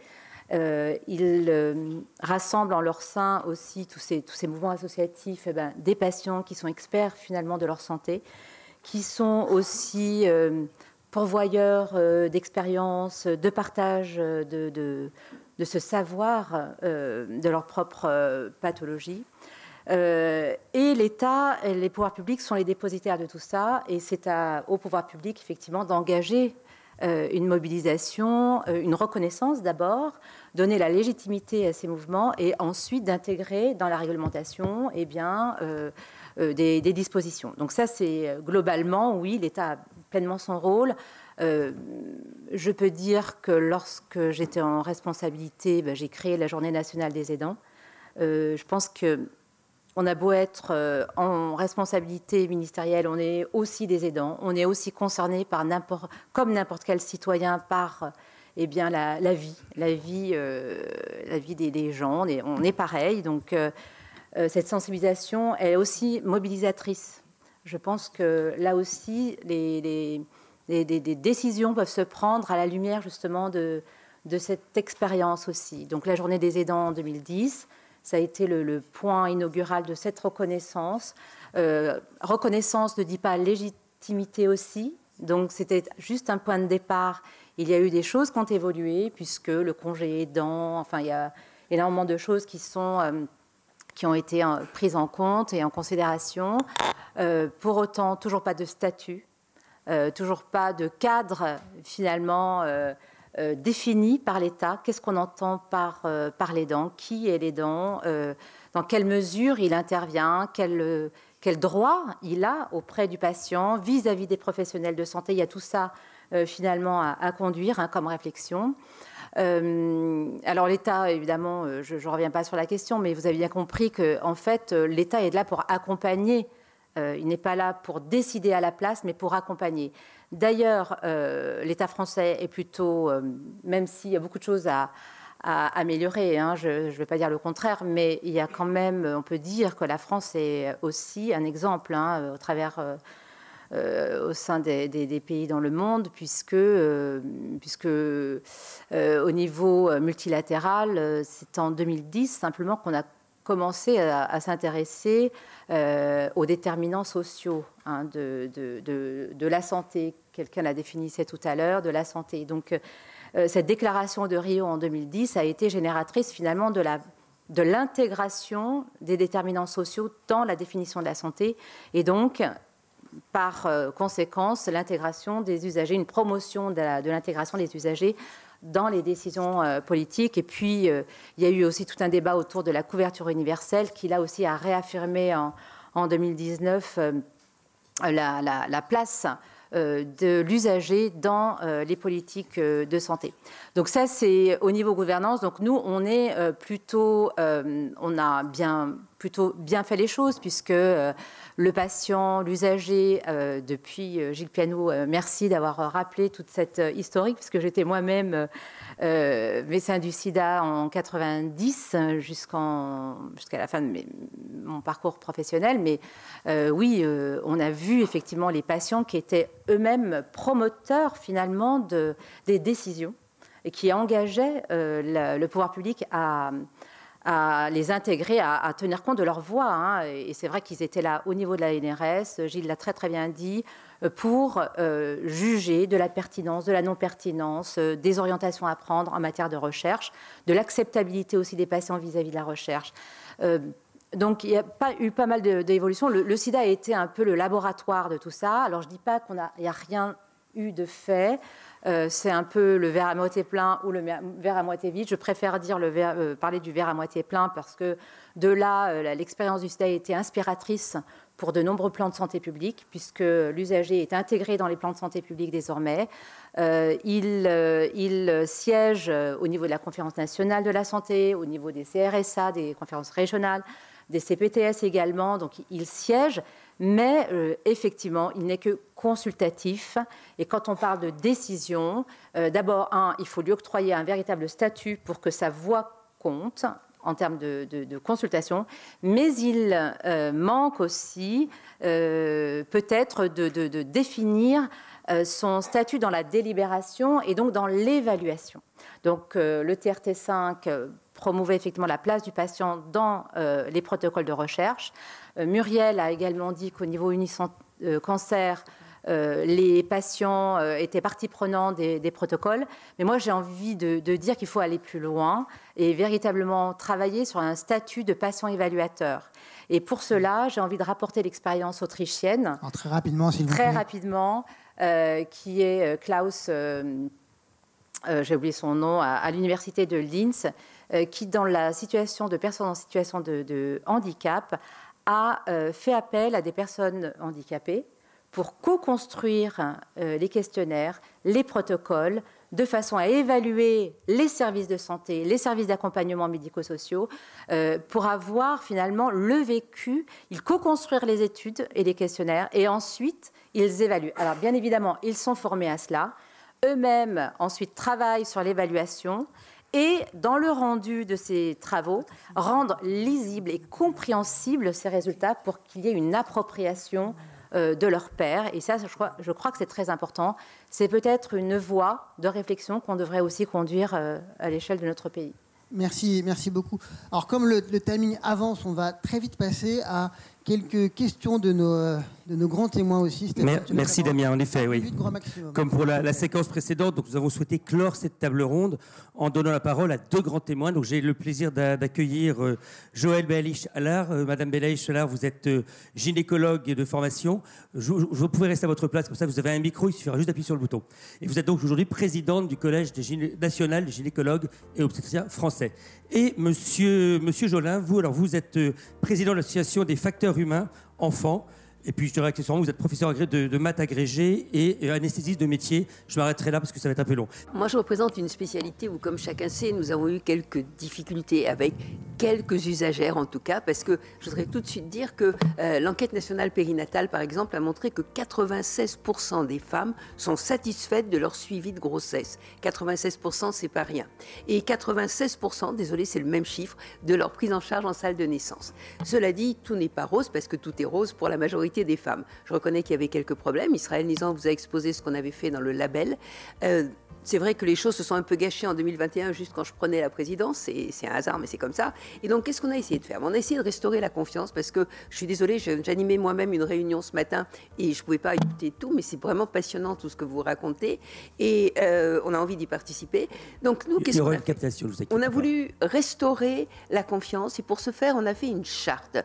Ils rassemblent en leur sein aussi tous ces mouvements associatifs, des patients qui sont experts finalement de leur santé, qui sont aussi pourvoyeurs d'expériences, de partage de ce savoir de leur propre pathologie. Et l'État, les pouvoirs publics sont les dépositaires de tout ça, et c'est au pouvoir public effectivement d'engager une mobilisation, une reconnaissance d'abord, donner la légitimité à ces mouvements, et ensuite d'intégrer dans la réglementation des dispositions. Donc ça, c'est globalement, oui, l'État a pleinement son rôle. Je peux dire que lorsque j'étais en responsabilité, j'ai créé la Journée nationale des aidants. Je pense qu'on a beau être en responsabilité ministérielle, on est aussi des aidants, on est aussi concerné comme n'importe quel citoyen par la vie des gens. On est pareil, donc cette sensibilisation elle est aussi mobilisatrice. Je pense que là aussi, des décisions peuvent se prendre à la lumière justement de cette expérience aussi. Donc la Journée des aidants en 2010, ça a été le point inaugural de cette reconnaissance. Reconnaissance ne dit pas légitimité aussi, donc c'était juste un point de départ. Il y a eu des choses qui ont évolué, puisque le congé aidant, enfin il y a énormément de choses qui ont été prises en compte et en considération. Pour autant, toujours pas de statut, toujours pas de cadre finalement défini par l'État. Qu'est-ce qu'on entend par l'aidant? Qui est l'aidant? Dans quelle mesure il intervient? Quel droit il a auprès du patient vis-à-vis des professionnels de santé? Il y a tout ça finalement à conduire comme réflexion. Alors l'État, évidemment, je ne reviens pas sur la question, mais vous avez bien compris que en fait, l'État est là pour accompagner. Il n'est pas là pour décider à la place, mais pour accompagner. D'ailleurs, l'État français est plutôt, même s'il y a beaucoup de choses à améliorer, hein, je ne vais pas dire le contraire, mais il y a quand même, on peut dire que la France est aussi un exemple hein, au sein des pays dans le monde, puisque au niveau multilatéral, c'est en 2010 simplement qu'on a commencé à s'intéresser aux déterminants sociaux hein, de la santé. Quelqu'un la définissait tout à l'heure, de la santé. Donc, cette déclaration de Rio en 2010 a été génératrice finalement de l'intégration des déterminants sociaux dans la définition de la santé et donc, par conséquence, l'intégration des usagers, une promotion de l'intégration des usagers dans les décisions politiques. Et puis, il y a eu aussi tout un débat autour de la couverture universelle qui, là aussi, a réaffirmé en 2019 la place de l'usager dans les politiques de santé. Donc ça, c'est au niveau gouvernance. Donc nous, on est plutôt, on a plutôt bien fait les choses puisque le patient, l'usager, depuis Gilles Pianou, merci d'avoir rappelé toute cette historique puisque j'étais moi-même médecin du sida en 90 jusqu'à la fin de mon parcours professionnel. Mais oui, on a vu effectivement les patients qui étaient eux-mêmes promoteurs finalement des décisions et qui engageaient le pouvoir public à les intégrer, à tenir compte de leur voix. Hein. Et c'est vrai qu'ils étaient là au niveau de la NRS, Gilles l'a très très bien dit, pour juger de la pertinence, de la non-pertinence, des orientations à prendre en matière de recherche, de l'acceptabilité aussi des patients vis-à-vis de la recherche. Donc, il y a eu pas mal d'évolutions. Le sida a été un peu le laboratoire de tout ça. Alors, je ne dis pas qu'il n'y a rien eu de fait. C'est un peu le verre à moitié plein ou le verre à moitié vide. Je préfère dire parler du verre à moitié plein parce que de là, l'expérience du sida a été inspiratrice pour de nombreux plans de santé publique, puisque l'usager est intégré dans les plans de santé publique désormais. Il siège au niveau de la Conférence nationale de la santé, au niveau des CRSA, des conférences régionales, des CPTS également, donc il siège, mais effectivement, il n'est que consultatif. Et quand on parle de décision, d'abord, il faut lui octroyer un véritable statut pour que sa voix compte en termes de consultation, mais il manque aussi peut-être de définir son statut dans la délibération et donc dans l'évaluation. Donc le TRT5 promouvait effectivement la place du patient dans les protocoles de recherche. Muriel a également dit qu'au niveau Unicancer, les patients étaient partie prenante des protocoles. Mais moi, j'ai envie de dire qu'il faut aller plus loin et véritablement travailler sur un statut de patient évaluateur. Et pour cela, j'ai envie de rapporter l'expérience autrichienne. Alors, très rapidement, s'il vous plaît. Très rapidement, qui est Klaus, j'ai oublié son nom, à l'université de Linz, qui, dans la situation de personnes en situation de handicap, a fait appel à des personnes handicapées pour co-construire les questionnaires, les protocoles, de façon à évaluer les services de santé, les services d'accompagnement médico-sociaux, pour avoir finalement le vécu. Ils co-construisent les études et les questionnaires, et ensuite, ils évaluent. Alors, bien évidemment, ils sont formés à cela. Eux-mêmes, ensuite, travaillent sur l'évaluation. Et dans le rendu de ces travaux, rendre lisibles et compréhensibles ces résultats pour qu'il y ait une appropriation de leur pairs. Et ça, je crois que c'est très important. C'est peut-être une voie de réflexion qu'on devrait aussi conduire à l'échelle de notre pays. Merci beaucoup. Alors, comme le timing avance, on va très vite passer à quelques questions de nos grands témoins aussi. Merci Damien, en effet, oui. Comme pour la séquence précédente, donc nous avons souhaité clore cette table ronde en donnant la parole à deux grands témoins. Donc j'ai le plaisir d'accueillir Joëlle Bealish-Allard. Madame Bealish-Allard, vous êtes gynécologue de formation. Vous pouvez rester à votre place, comme ça vous avez un micro, il suffira juste d'appuyer sur le bouton. Et vous êtes donc aujourd'hui présidente du Collège national des gynécologues et obstétriciens français. Et Monsieur Jolin, vous êtes président de l'association des facteurs humains enfants. Et puis, je dirais accessoirement, vous êtes professeur agrégé de maths agrégé et anesthésiste de métier. Je m'arrêterai là parce que ça va être un peu long. Moi, je représente une spécialité où, comme chacun sait, nous avons eu quelques difficultés avec quelques usagères, en tout cas, parce que je voudrais tout de suite dire que l'enquête nationale périnatale, par exemple, a montré que 96% des femmes sont satisfaites de leur suivi de grossesse. 96%, c'est pas rien. Et 96%, désolé, c'est le même chiffre, de leur prise en charge en salle de naissance. Cela dit, tout n'est pas rose, parce que tout est rose pour la majorité des femmes. Je reconnais qu'il y avait quelques problèmes. Israël Nizan vous a exposé ce qu'on avait fait dans le label. C'est vrai que les choses se sont un peu gâchées en 2021, juste quand je prenais la présidence. C'est un hasard, mais c'est comme ça. Et donc, qu'est-ce qu'on a essayé de faire? On a essayé de restaurer la confiance, parce que, je suis désolée, j'animais moi-même une réunion ce matin et je ne pouvais pas écouter tout, mais c'est vraiment passionnant tout ce que vous racontez. Et on a envie d'y participer. Donc, nous, qu'est-ce qu'on a fait? On a voulu restaurer la confiance, et pour ce faire, on a fait une charte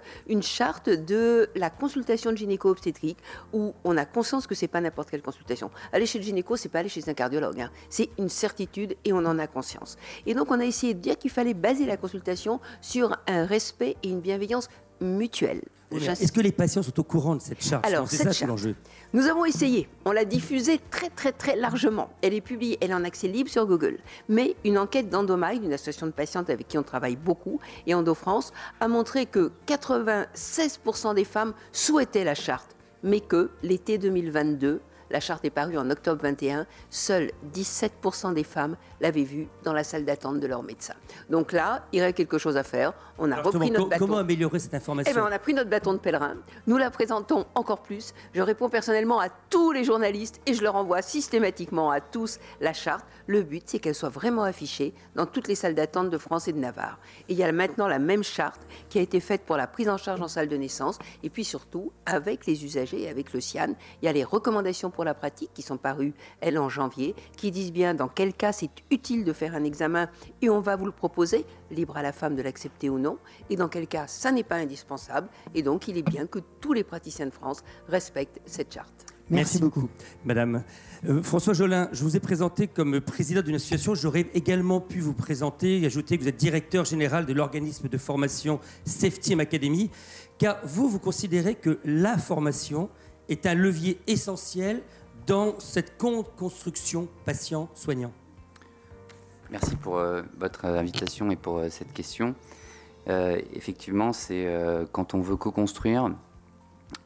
de la consultation de gynéco-obstétrique, où on a conscience que ce n'est pas n'importe quelle consultation. Aller chez le gynéco, ce n'est pas aller chez un cardiologue. Hein. C'est une certitude et on en a conscience. Et donc, on a essayé de dire qu'il fallait baser la consultation sur un respect et une bienveillance mutuelle. Est-ce que les patients sont au courant de cette charte? Alors, c'est ça l'enjeu. Nous avons essayé, on l'a diffusée très largement. Elle est publiée, elle est en accès libre sur Google. Mais une enquête d'Endomide, une association de patientes avec qui on travaille beaucoup, et EndoFrance, a montré que 96% des femmes souhaitaient la charte, mais que l'été 2022, la charte est parue en octobre 21, seuls 17% des femmes l'avaient vue dans la salle d'attente de leur médecin. Donc là, il y aurait quelque chose à faire. On a repris notre bâton. Comment améliorer cette information? Eh bien, on a pris notre bâton de pèlerin. Nous la présentons encore plus. Je réponds personnellement à tous les journalistes et je leur envoie systématiquement à tous la charte. Le but, c'est qu'elle soit vraiment affichée dans toutes les salles d'attente de France et de Navarre. Et il y a maintenant la même charte qui a été faite pour la prise en charge en salle de naissance. Et puis surtout, avec les usagers et avec le CIAN, il y a les recommandations pour la pratique qui sont parues, elles, en janvier, qui disent bien dans quel cas c'est utile de faire un examen et on va vous le proposer, libre à la femme de l'accepter ou non, et dans quel cas ça n'est pas indispensable. Et donc, il est bien que tous les praticiens de France respectent cette charte. Merci beaucoup, madame. François Jolin, je vous ai présenté comme président d'une association. J'aurais également pu vous présenter et ajouter que vous êtes directeur général de l'organisme de formation Safety Academy, car vous considérez que la formation est un levier essentiel dans cette construction patient-soignant. Merci pour votre invitation et pour cette question. Effectivement, c'est quand on veut co-construire,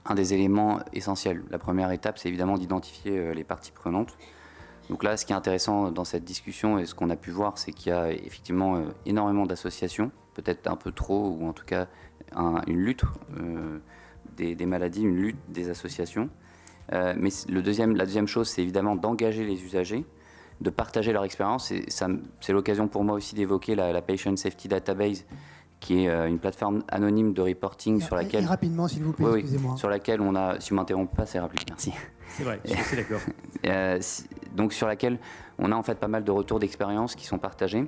un des éléments essentiels. La première étape, c'est évidemment d'identifier les parties prenantes. Donc là, ce qui est intéressant dans cette discussion et ce qu'on a pu voir, c'est qu'il y a effectivement énormément d'associations, peut-être un peu trop, ou en tout cas une lutte des maladies, une lutte des associations. Mais la deuxième chose, c'est évidemment d'engager les usagers, de partager leur expérience. Et c'est l'occasion pour moi aussi d'évoquer la Patient Safety Database, qui est une plateforme anonyme de reporting sur laquelle... Rapidement, s'il vous plaît, excusez-moi. Sur laquelle on a... Si vous ne m'interrompez pas, c'est rapide, merci. C'est vrai, je suis d'accord. Donc sur laquelle on a en fait pas mal de retours d'expérience qui sont partagés.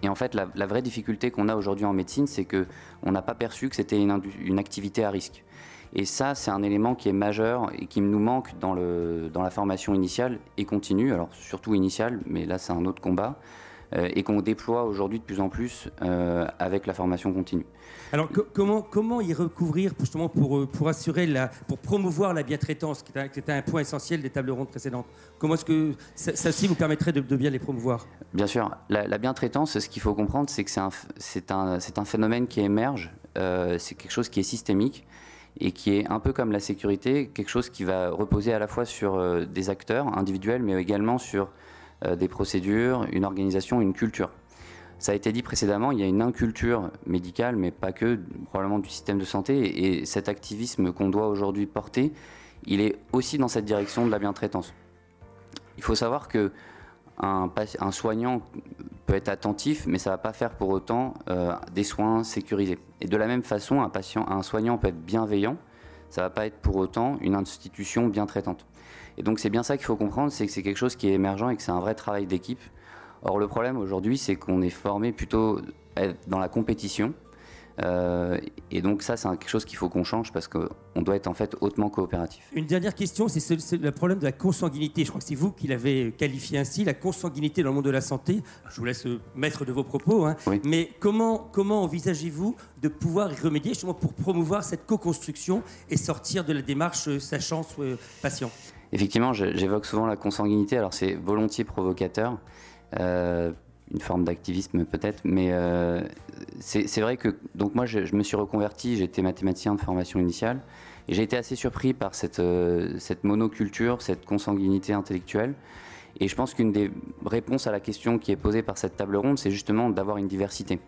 Et en fait, la vraie difficulté qu'on a aujourd'hui en médecine, c'est qu'on n'a pas perçu que c'était une activité à risque. Et ça, c'est un élément qui est majeur et qui nous manque dans la formation initiale et continue, alors surtout initiale, mais là c'est un autre combat, et qu'on déploie aujourd'hui de plus en plus avec la formation continue. Alors comment y recouvrir justement pour assurer pour promouvoir la bientraitance, qui était un point essentiel des tables rondes précédentes? Comment est-ce que ça aussi vous permettrait de bien les promouvoir? Bien sûr, la bientraitance, ce qu'il faut comprendre, c'est que c'est un phénomène qui émerge, c'est quelque chose qui est systémique, et qui est un peu comme la sécurité, quelque chose qui va reposer à la fois sur des acteurs individuels, mais également sur des procédures, une organisation, une culture. Ça a été dit précédemment, il y a une inculture médicale, mais pas que, probablement du système de santé, et cet activisme qu'on doit aujourd'hui porter, il est aussi dans cette direction de la bientraitance. Il faut savoir que un soignant peut être attentif, mais ça ne va pas faire pour autant des soins sécurisés. Et de la même façon, un soignant peut être bienveillant, ça ne va pas être pour autant une institution bien traitante. Et donc c'est bien ça qu'il faut comprendre, c'est que c'est quelque chose qui est émergent et que c'est un vrai travail d'équipe. Or le problème aujourd'hui, c'est qu'on est formé plutôt dans la compétition, Et donc ça, c'est quelque chose qu'il faut qu'on change parce qu'on doit être en fait hautement coopératif. Une dernière question, c'est le problème de la consanguinité. Je crois que c'est vous qui l'avez qualifié ainsi, la consanguinité dans le monde de la santé. Je vous laisse maître de vos propos, hein. Oui. Mais comment envisagez-vous de pouvoir y remédier justement pour promouvoir cette co-construction et sortir de la démarche sachant-patient? Effectivement, j'évoque souvent la consanguinité, alors c'est volontiers provocateur. Une forme d'activisme peut-être, mais c'est vrai que donc moi je me suis reconverti, j'étais mathématicien de formation initiale et j'ai été assez surpris par cette monoculture, cette consanguinité intellectuelle, et je pense qu'une des réponses à la question qui est posée par cette table ronde, c'est justement d'avoir une diversité.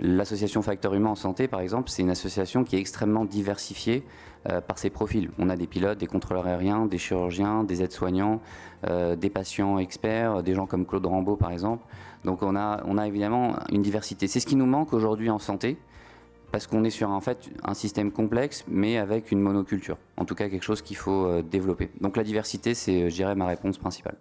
L'association Facteurs Humains en Santé, par exemple, c'est une association qui est extrêmement diversifiée par ses profils. On a des pilotes, des contrôleurs aériens, des chirurgiens, des aides-soignants, des patients experts, des gens comme Claude Rambaud, par exemple. Donc on a évidemment une diversité. C'est ce qui nous manque aujourd'hui en santé, parce qu'on est sur en fait un système complexe, mais avec une monoculture. En tout cas, quelque chose qu'il faut développer. Donc la diversité, c'est, je dirais, ma réponse principale.